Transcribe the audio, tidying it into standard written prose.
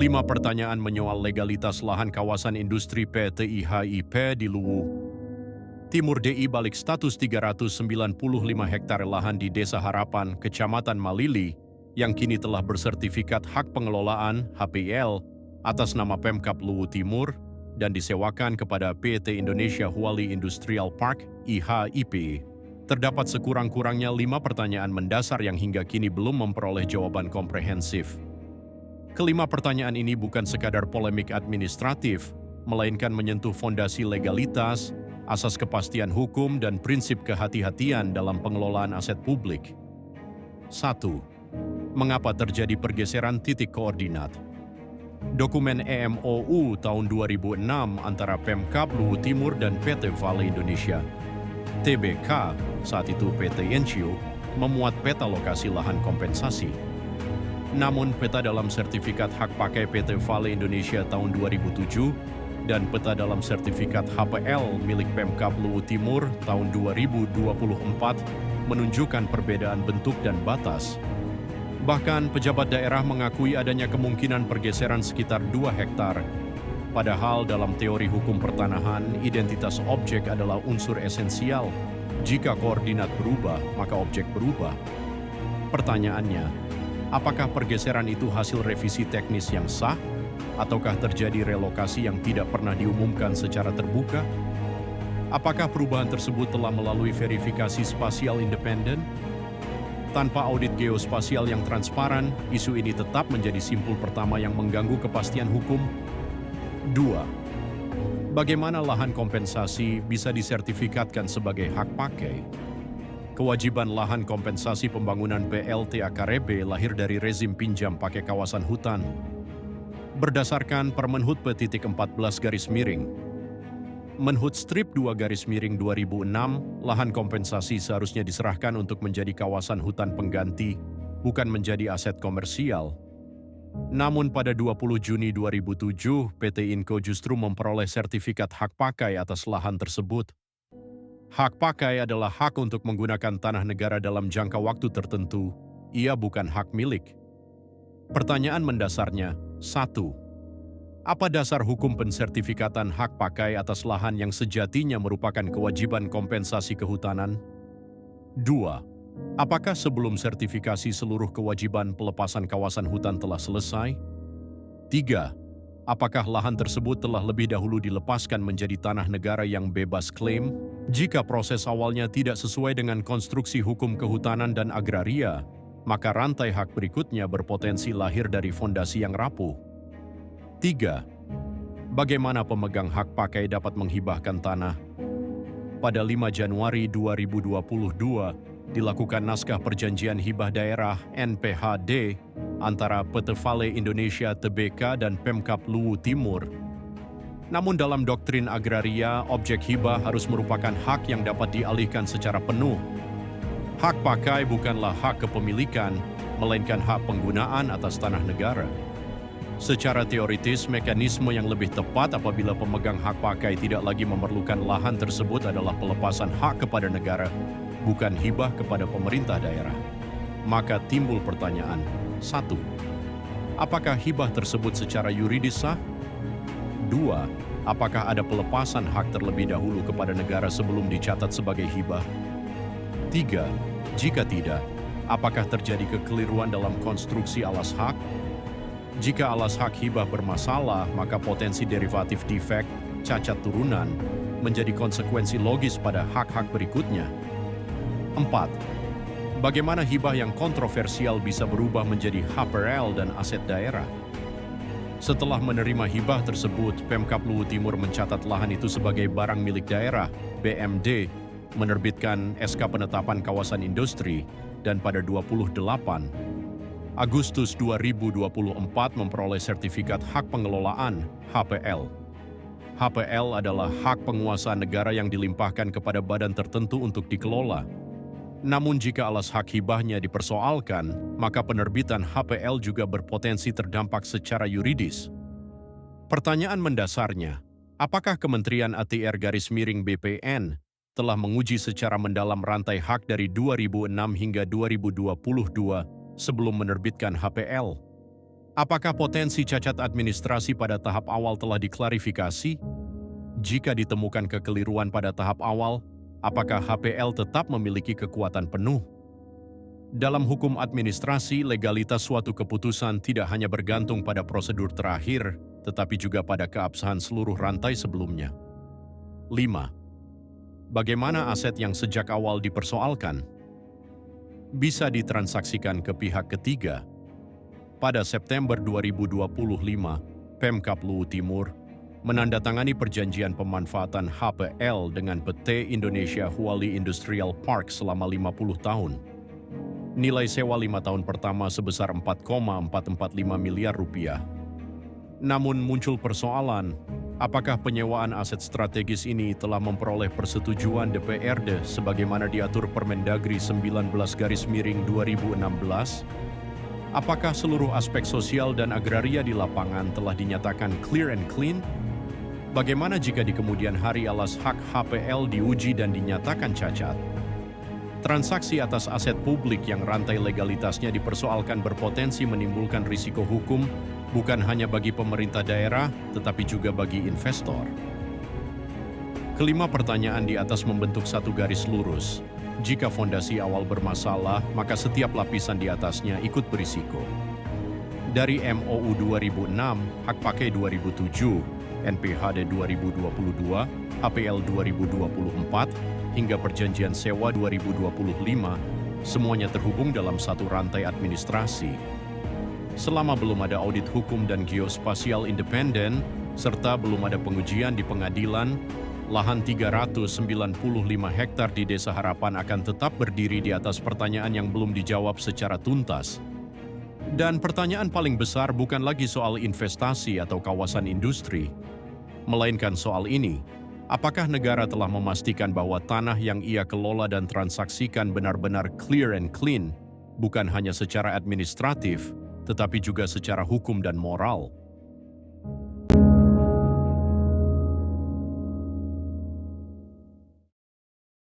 5 pertanyaan menyoal legalitas lahan kawasan industri PT IHIP di Luwu. Timur DI balik status 395 hektar lahan di Desa Harapan, Kecamatan Malili, yang kini telah bersertifikat hak pengelolaan (HPL) atas nama Pemkab Luwu Timur dan disewakan kepada PT Indonesia Huali Industrial Park (IHIP). Terdapat sekurang-kurangnya 5 pertanyaan mendasar yang hingga kini belum memperoleh jawaban komprehensif. Kelima pertanyaan ini bukan sekadar polemik administratif, melainkan menyentuh fondasi legalitas, asas kepastian hukum, dan prinsip kehati-hatian dalam pengelolaan aset publik. 1. Mengapa terjadi pergeseran titik koordinat? Dokumen EMOU tahun 2006 antara Pemkab Luwu Timur dan PT Vale Indonesia, TBK, saat itu PT Ensio, memuat peta lokasi lahan kompensasi. Namun peta dalam sertifikat hak pakai PT Vale Indonesia tahun 2007 dan peta dalam sertifikat HPL milik Pemkab Luwu Timur tahun 2024 menunjukkan perbedaan bentuk dan batas. Bahkan pejabat daerah mengakui adanya kemungkinan pergeseran sekitar 2 hektar. Padahal dalam teori hukum pertanahan, identitas objek adalah unsur esensial. Jika koordinat berubah, maka objek berubah. Pertanyaannya, apakah pergeseran itu hasil revisi teknis yang sah, ataukah terjadi relokasi yang tidak pernah diumumkan secara terbuka? Apakah perubahan tersebut telah melalui verifikasi spasial independen? Tanpa audit geospasial yang transparan, isu ini tetap menjadi simpul pertama yang mengganggu kepastian hukum. 2. Bagaimana lahan kompensasi bisa disertifikatkan sebagai hak pakai? Kewajiban lahan kompensasi pembangunan PLT AKRB lahir dari rezim pinjam pakai kawasan hutan. Berdasarkan Permenhub P.14 Menhub Strip 2 2006, lahan kompensasi seharusnya diserahkan untuk menjadi kawasan hutan pengganti, bukan menjadi aset komersial. Namun pada 20 Juni 2007, PT Inco justru memperoleh sertifikat hak pakai atas lahan tersebut. Hak pakai adalah hak untuk menggunakan tanah negara dalam jangka waktu tertentu. Ia bukan hak milik. Pertanyaan mendasarnya, 1. Apa dasar hukum pensertifikatan hak pakai atas lahan yang sejatinya merupakan kewajiban kompensasi kehutanan? 2. Apakah sebelum sertifikasi seluruh kewajiban pelepasan kawasan hutan telah selesai? 3. Apakah lahan tersebut telah lebih dahulu dilepaskan menjadi tanah negara yang bebas klaim? Jika proses awalnya tidak sesuai dengan konstruksi hukum kehutanan dan agraria, maka rantai hak berikutnya berpotensi lahir dari fondasi yang rapuh. 3. Bagaimana pemegang hak pakai dapat menghibahkan tanah? Pada 5 Januari 2022, dilakukan naskah perjanjian hibah daerah NPHD antara PT Vale Indonesia TBK dan Pemkab Luwu Timur. Namun dalam doktrin agraria, objek hibah harus merupakan hak yang dapat dialihkan secara penuh. Hak pakai bukanlah hak kepemilikan, melainkan hak penggunaan atas tanah negara. Secara teoritis, mekanisme yang lebih tepat apabila pemegang hak pakai tidak lagi memerlukan lahan tersebut adalah pelepasan hak kepada negara, bukan hibah kepada pemerintah daerah. Maka timbul pertanyaan, 1. Apakah hibah tersebut secara yuridis sah? 2. Apakah ada pelepasan hak terlebih dahulu kepada negara sebelum dicatat sebagai hibah? 3. Jika tidak, apakah terjadi kekeliruan dalam konstruksi alas hak? Jika alas hak hibah bermasalah, maka potensi derivatif defek, cacat turunan, menjadi konsekuensi logis pada hak-hak berikutnya. 4. Bagaimana hibah yang kontroversial bisa berubah menjadi HPL dan aset daerah? Setelah menerima hibah tersebut, Pemkab Luwu Timur mencatat lahan itu sebagai barang milik daerah, BMD, menerbitkan SK penetapan kawasan industri, dan pada 28 Agustus 2024 memperoleh sertifikat hak pengelolaan, HPL. HPL adalah hak penguasaan negara yang dilimpahkan kepada badan tertentu untuk dikelola. Namun jika alas hak hibahnya dipersoalkan, maka penerbitan HPL juga berpotensi terdampak secara yuridis. Pertanyaan mendasarnya, apakah Kementerian ATR-BPN telah menguji secara mendalam rantai hak dari 2006 hingga 2022 sebelum menerbitkan HPL? Apakah potensi cacat administrasi pada tahap awal telah diklarifikasi? Jika ditemukan kekeliruan pada tahap awal, apakah HPL tetap memiliki kekuatan penuh? Dalam hukum administrasi, legalitas suatu keputusan tidak hanya bergantung pada prosedur terakhir, tetapi juga pada keabsahan seluruh rantai sebelumnya. 5. Bagaimana aset yang sejak awal dipersoalkan bisa ditransaksikan ke pihak ketiga? Pada September 2025, Pemkab Luwu Timur menandatangani perjanjian pemanfaatan HPL dengan PT Indonesia Huali Industrial Park selama 50 tahun. Nilai sewa 5 tahun pertama sebesar 4,445 miliar rupiah. Namun muncul persoalan, apakah penyewaan aset strategis ini telah memperoleh persetujuan DPRD sebagaimana diatur Permendagri 19/2016? Apakah seluruh aspek sosial dan agraria di lapangan telah dinyatakan clear and clean? Bagaimana jika di kemudian hari alas hak HPL diuji dan dinyatakan cacat? Transaksi atas aset publik yang rantai legalitasnya dipersoalkan berpotensi menimbulkan risiko hukum bukan hanya bagi pemerintah daerah, tetapi juga bagi investor. Kelima pertanyaan di atas membentuk satu garis lurus. Jika fondasi awal bermasalah, maka setiap lapisan di atasnya ikut berisiko. Dari MOU 2006, Hak Pakai 2007, NPHD 2022, HPL 2024, hingga Perjanjian Sewa 2025, semuanya terhubung dalam satu rantai administrasi. Selama belum ada audit hukum dan geospasial independen, serta belum ada pengujian di pengadilan, lahan 395 hektar di Desa Harapan akan tetap berdiri di atas pertanyaan yang belum dijawab secara tuntas. Dan pertanyaan paling besar bukan lagi soal investasi atau kawasan industri, melainkan soal ini, apakah negara telah memastikan bahwa tanah yang ia kelola dan transaksikan benar-benar clear and clean, bukan hanya secara administratif, tetapi juga secara hukum dan moral?